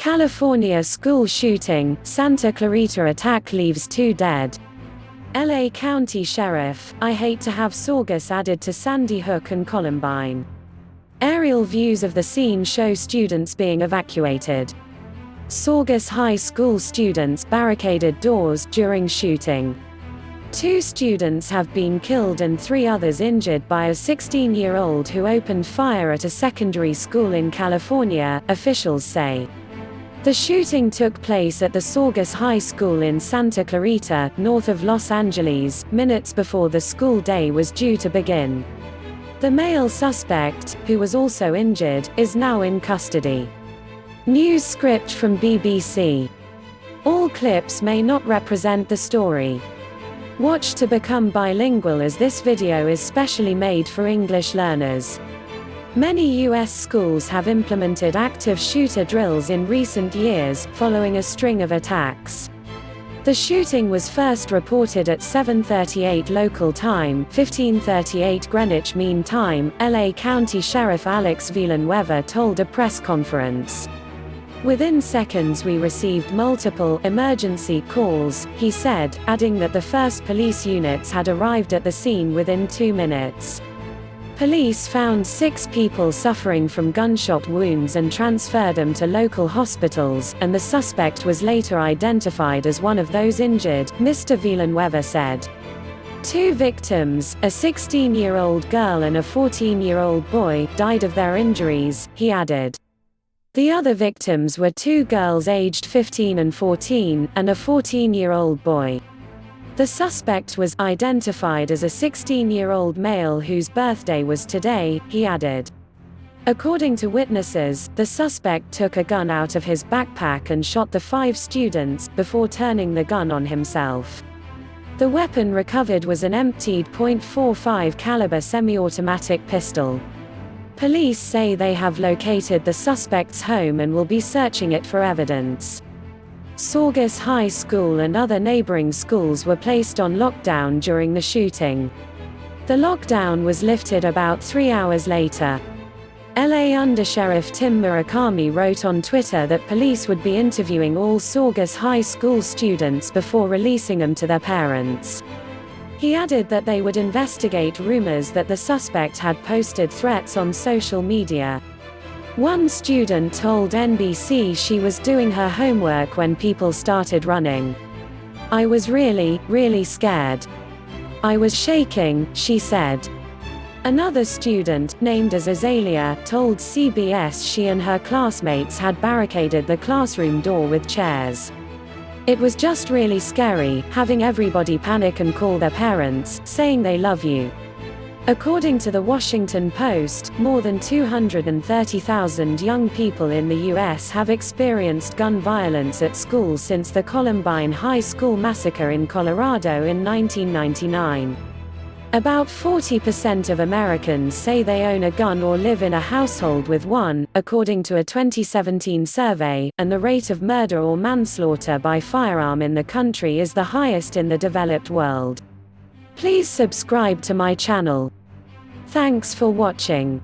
California school shooting, Santa Clarita attack leaves 2 dead. LA County Sheriff, I hate to have Saugus added to Sandy Hook and Columbine. Aerial views of the scene show students being evacuated. Saugus High School students barricaded doors during shooting. 2 students have been killed and 3 others injured by a 16-year-old who opened fire at a secondary school in California, officials say. The shooting took place at the Saugus High School in Santa Clarita, north of Los Angeles, minutes before the school day was due to begin. The male suspect, who was also injured, is now in custody. News script from BBC. All clips may not represent the story. Watch to become bilingual, as this video is specially made for English learners. Many U.S. schools have implemented active shooter drills in recent years, following a string of attacks. The shooting was first reported at 7:38 local time, 15:38 Greenwich Mean Time, LA County Sheriff Alex Villanueva told a press conference. Within seconds we received multiple emergency calls, he said, adding that the first police units had arrived at the scene within 2 minutes. Police found 6 people suffering from gunshot wounds and transferred them to local hospitals, and the suspect was later identified as one of those injured, Mr. Villanueva said. 2 victims, a 16-year-old girl and a 14-year-old boy, died of their injuries, he added. The other victims were 2 girls aged 15 and 14, and a 14-year-old boy. The suspect was identified as a 16-year-old male whose birthday was today, he added. According to witnesses, the suspect took a gun out of his backpack and shot the 5 students, before turning the gun on himself. The weapon recovered was an emptied .45 caliber semi-automatic pistol. Police say they have located the suspect's home and will be searching it for evidence. Saugus High School and other neighboring schools were placed on lockdown during the shooting. The lockdown was lifted about 3 hours later. LA Undersheriff Tim Murakami wrote on Twitter that police would be interviewing all Saugus High School students before releasing them to their parents. He added that they would investigate rumors that the suspect had posted threats on social media. One student told NBC she was doing her homework when people started running. I was really scared. I was shaking, she said. Another student, named as Azalea, told CBS she and her classmates had barricaded the classroom door with chairs. It was just really scary, having everybody panic and call their parents, saying they love you. According to the Washington Post, more than 230,000 young people in the U.S. have experienced gun violence at school since the Columbine High School massacre in Colorado in 1999. About 40% of Americans say they own a gun or live in a household with one, according to a 2017 survey, and the rate of murder or manslaughter by firearm in the country is the highest in the developed world. Please subscribe to my channel. Thanks for watching.